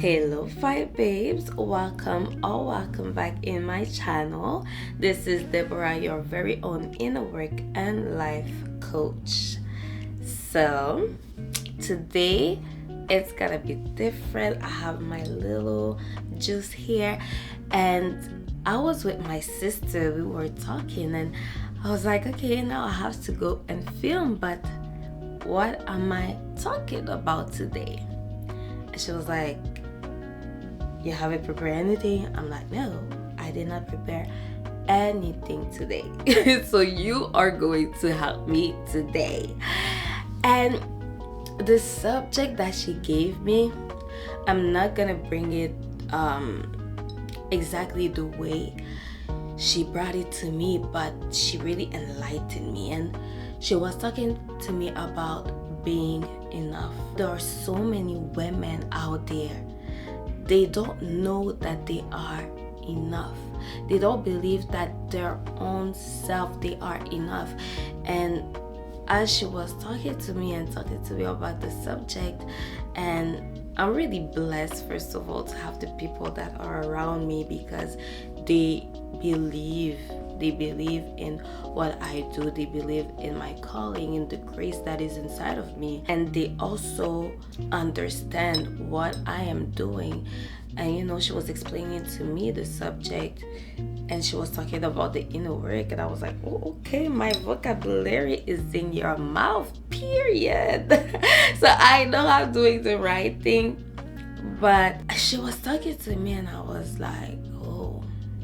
Hello fire babes, welcome back in my channel. This is Deborah, your very own inner work and life coach. So today it's gonna be different. I have my little juice here and I was with my sister. We were talking and I was like, okay, now I have to go and film, but what am I talking about today? And she was like, you haven't prepared anything? I'm like, no, I did not prepare anything today. So you are going to help me today. And the subject that she gave me, I'm not gonna bring it exactly the way she brought it to me, but she really enlightened me. And she was talking to me about being enough. There are so many women out there, they don't know that they are enough. They don't believe that their own self, they are enough. And as she was talking to me about the subject, and I'm really blessed, first of all, to have the people that are around me because they believe in what I do. They believe in my calling, in the grace that is inside of me, and they also understand what I am doing. And she was explaining to me the subject, and she was talking about the inner work, and I was like, oh, okay, my vocabulary is in your mouth, period. So I know I'm doing the right thing. But she was talking to me and I was like, oh,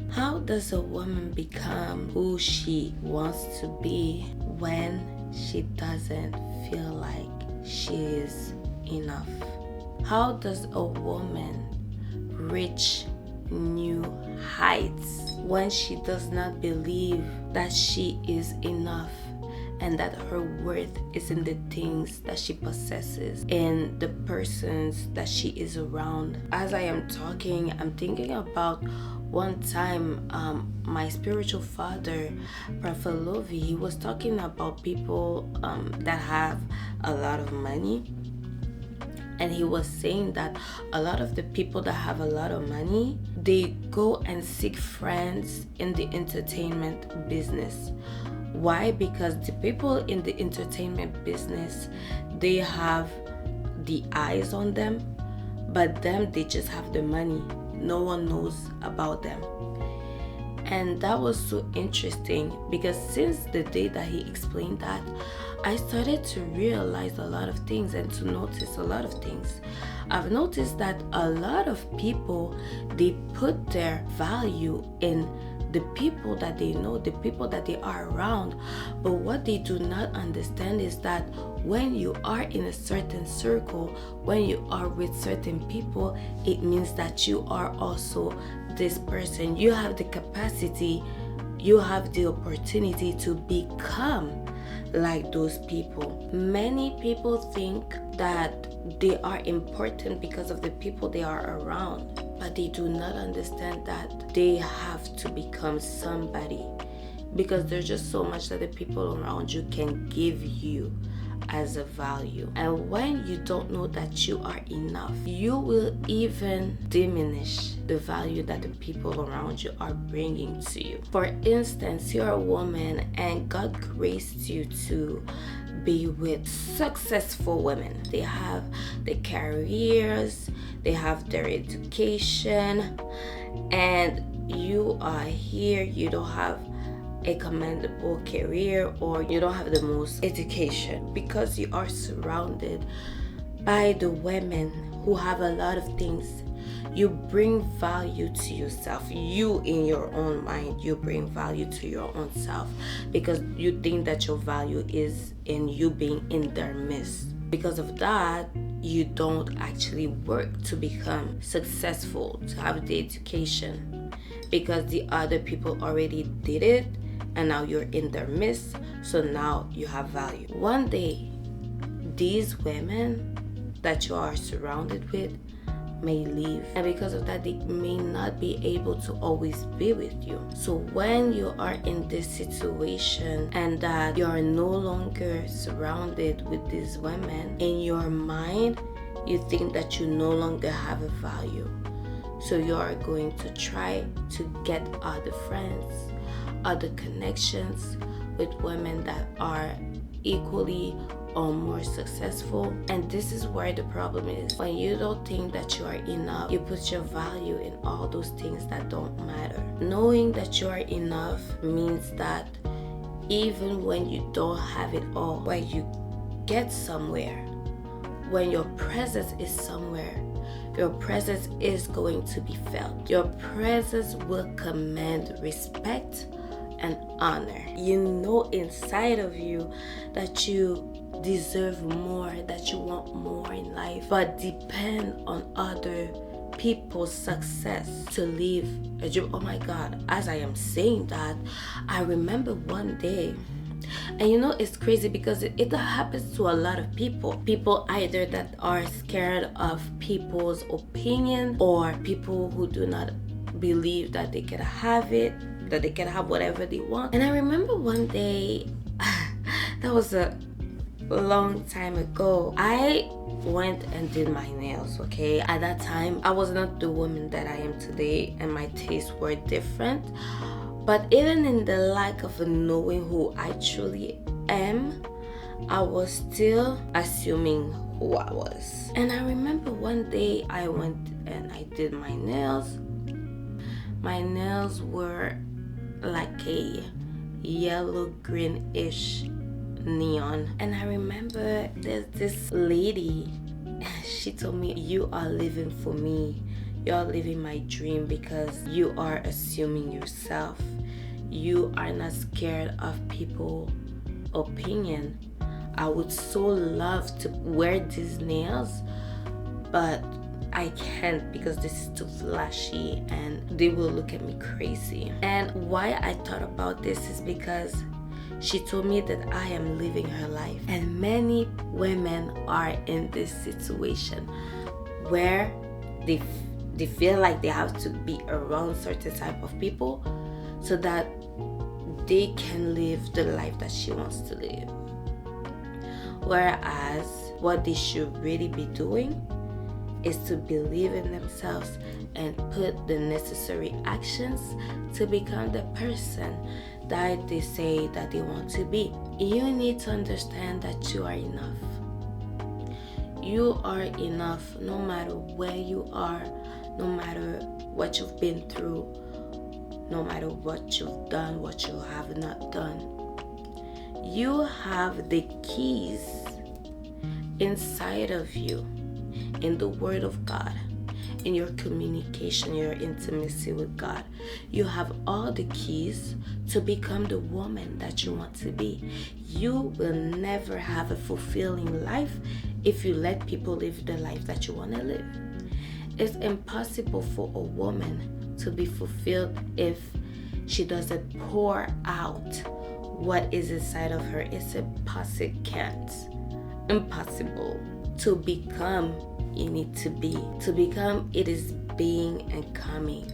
how does a woman become who she wants to be when she doesn't feel like she is enough? How does a woman reach new heights when she does not believe that she is enough and that her worth is in the things that she possesses, in the persons that she is around? As I am talking, I'm thinking about one time my spiritual father, Prophet Lovi, he was talking about people that have a lot of money. And he was saying that a lot of the people that have a lot of money, they go and seek friends in the entertainment business. Why? Because the people in the entertainment business, they have the eyes on them, but them, they just have the money. No one knows about them. And that was so interesting because since the day that he explained that, I started to realize a lot of things and to notice a lot of things. I've noticed that a lot of people, they put their value in the people that they know, the people that they are around. But what they do not understand is that when you are in a certain circle, when you are with certain people, it means that you are also this person. You have the capacity, you have the opportunity to become like those people. Many people think that they are important because of the people they are around, but they do not understand that they have to become somebody, because there's just so much that the people around you can give you as a value. And when you don't know that you are enough, you will even diminish the value that the people around you are bringing to you. For instance, you're a woman and God graced you to be with successful women. They have the careers, they have their education, and you are here, you don't have a commendable career, or you don't have the most education, because you are surrounded by the women who have a lot of things. You bring value to yourself. You, in your own mind, you bring value to your own self because you think that your value is in you being in their midst. Because of that, you don't actually work to become successful, to have the education, because the other people already did it and now you're in their midst, so now you have value. One day, these women that you are surrounded with may leave, and because of that, they may not be able to always be with you. So when you are in this situation and that you are no longer surrounded with these women, in your mind you think that you no longer have a value. So you are going to try to get other friends, other connections with women that are equally or more successful. And this is where the problem is. When you don't think that you are enough, you put your value in all those things that don't matter. Knowing that you are enough means that even when you don't have it all, when you get somewhere, when your presence is somewhere, your presence is going to be felt. Your presence will command respect and honor. You know inside of you that you deserve more, that you want more in life, but depend on other people's success to live a dream. Oh my God, as I am saying that, I remember one day, and you know it's crazy because it happens to a lot of people either that are scared of people's opinion, or people who do not believe that they can have it, that they can have whatever they want. And I remember one day that was a long time ago, I went and did my nails. Okay, at that time I was not the woman that I am today, and my tastes were different. But even in the lack of knowing who I truly am, I was still assuming who I was. And I remember one day I went and I did my nails. My nails were like a yellow greenish neon. And I remember there's this lady, she told me, "You are living for me. You're living my dream because you are assuming yourself. You are not scared of people's opinion. I would so love to wear these nails, but I can't because this is too flashy and they will look at me crazy." And why I thought about this is because she told me that I am living her life. And many women are in this situation where they feel like they have to be around certain type of people so that they can live the life that she wants to live. Whereas what they should really be doing is to believe in themselves and put the necessary actions to become the person that they say that they want to be. You need to understand that you are enough. You are enough no matter where you are, no matter what you've been through, no matter what you've done, what you have not done. You have the keys inside of you, in the Word of God, in your communication, your intimacy with God. You have all the keys to become the woman that you want to be. You will never have a fulfilling life if you let people live the life that you want to live. It's impossible for a woman to be fulfilled if she doesn't pour out what is inside of her. It's impossible. Impossible. To become, you need to be. To become, it is being and coming.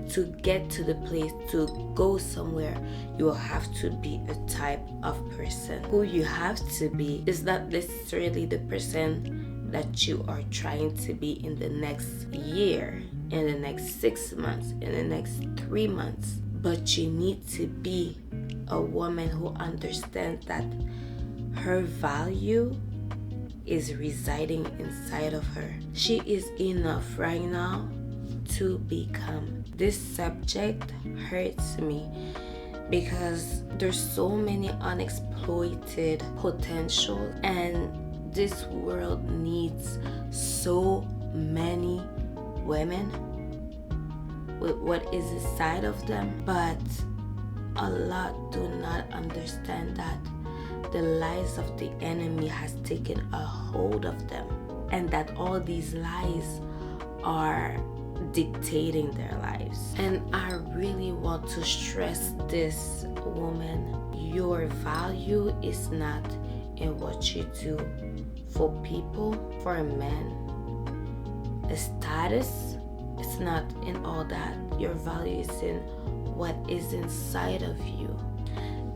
To get to the place, to go somewhere, you will have to be a type of person. Who you have to be is not necessarily the person that you are trying to be in the next year, in the next 6 months, in the next 3 months. But you need to be a woman who understands that her value is residing inside of her. She is enough right now to become. This subject hurts me because there's so many unexploited potential, and this world needs so many women with what is inside of them, but a lot do not understand that the lies of the enemy has taken a hold of them, and that all these lies are dictating their lives. And I really want to stress this, woman, your value is not in what you do for people, for a man. The status is not in all that. Your value is in what is inside of you,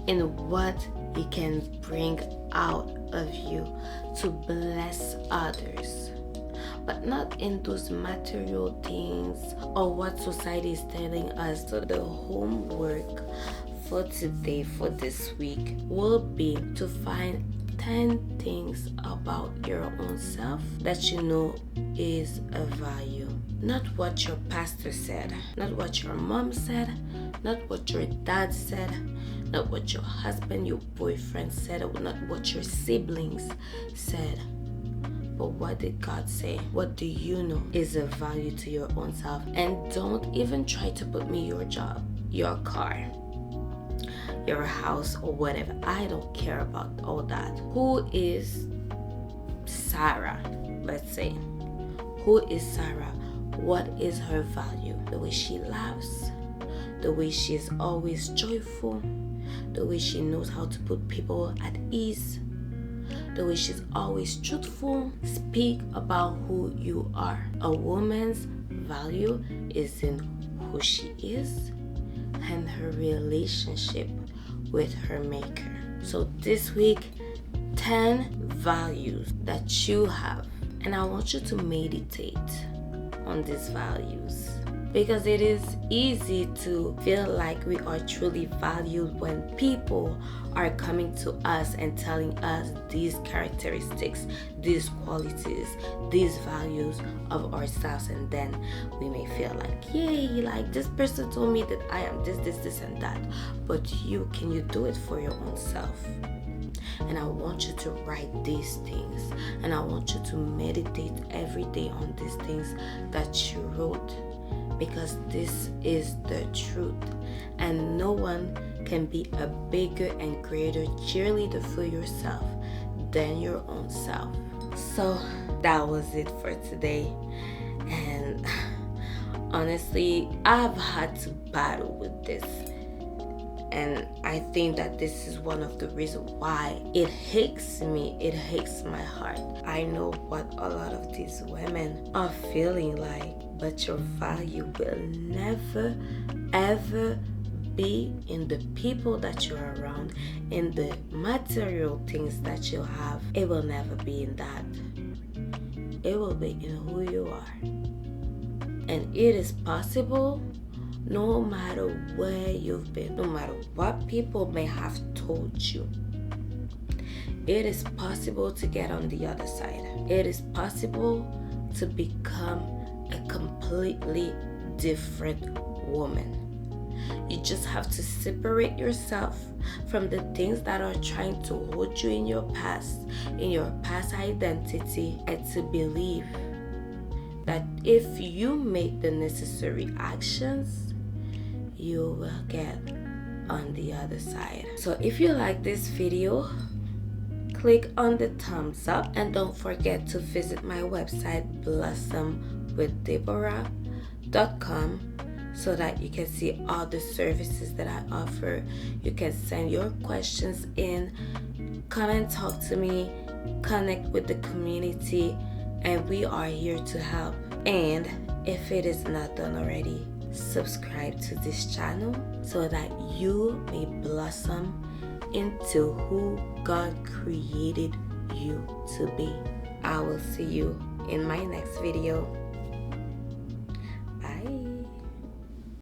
in what He can bring out of you to bless others. but not in those material things or what society is telling us. So the homework for today, for this week, will be to find 10 things about your own self that you know is a value. Not what your pastor said, not what your mom said, not what your dad said, not what your husband, your boyfriend said, or not what your siblings said. But what did God say? What do you know is a value to your own self? And don't even try to put me your job, your car, your house, or whatever. I don't care about all that. Who is Sarah? Let's say. Who is Sarah? What is her value? The way she laughs, the way she's always joyful, the way she knows how to put people at ease, the way she's always truthful. Speak about who you are. A woman's value is in who she is and her relationship with her maker. So this week, 10 values that you have, and I want you to meditate on these values, because it is easy to feel like we are truly valued when people are coming to us and telling us these characteristics, these qualities, these values of ourselves, and then we may feel like, yay, like this person told me that I am this and that. But can you do it for your own self? And I want you to write these things, and I want you to meditate every day on these things that you wrote, because this is the truth, and no one can be a bigger and greater cheerleader for yourself than your own self. So that was it for today, and honestly, I've had to battle with this. And I think that this is one of the reasons why it hurts me. It hurts my heart. I know what a lot of these women are feeling like, but your value will never, ever be in the people that you're around, in the material things that you have. It will never be in that. It will be in who you are. And it is possible. No matter where you've been, no matter what people may have told you, it is possible to get on the other side. It is possible to become a completely different woman. You just have to separate yourself from the things that are trying to hold you in your past identity, and to believe that if you make the necessary actions, you will get on the other side. So if you like this video, click on the thumbs up, and don't forget to visit my website blossomwithdeborah.com so that you can see all the services that I offer. You can send your questions in, come and talk to me, connect with the community, and we are here to help. And if it is not done already, subscribe to this channel so that you may blossom into who God created you to be. I will see you in my next video.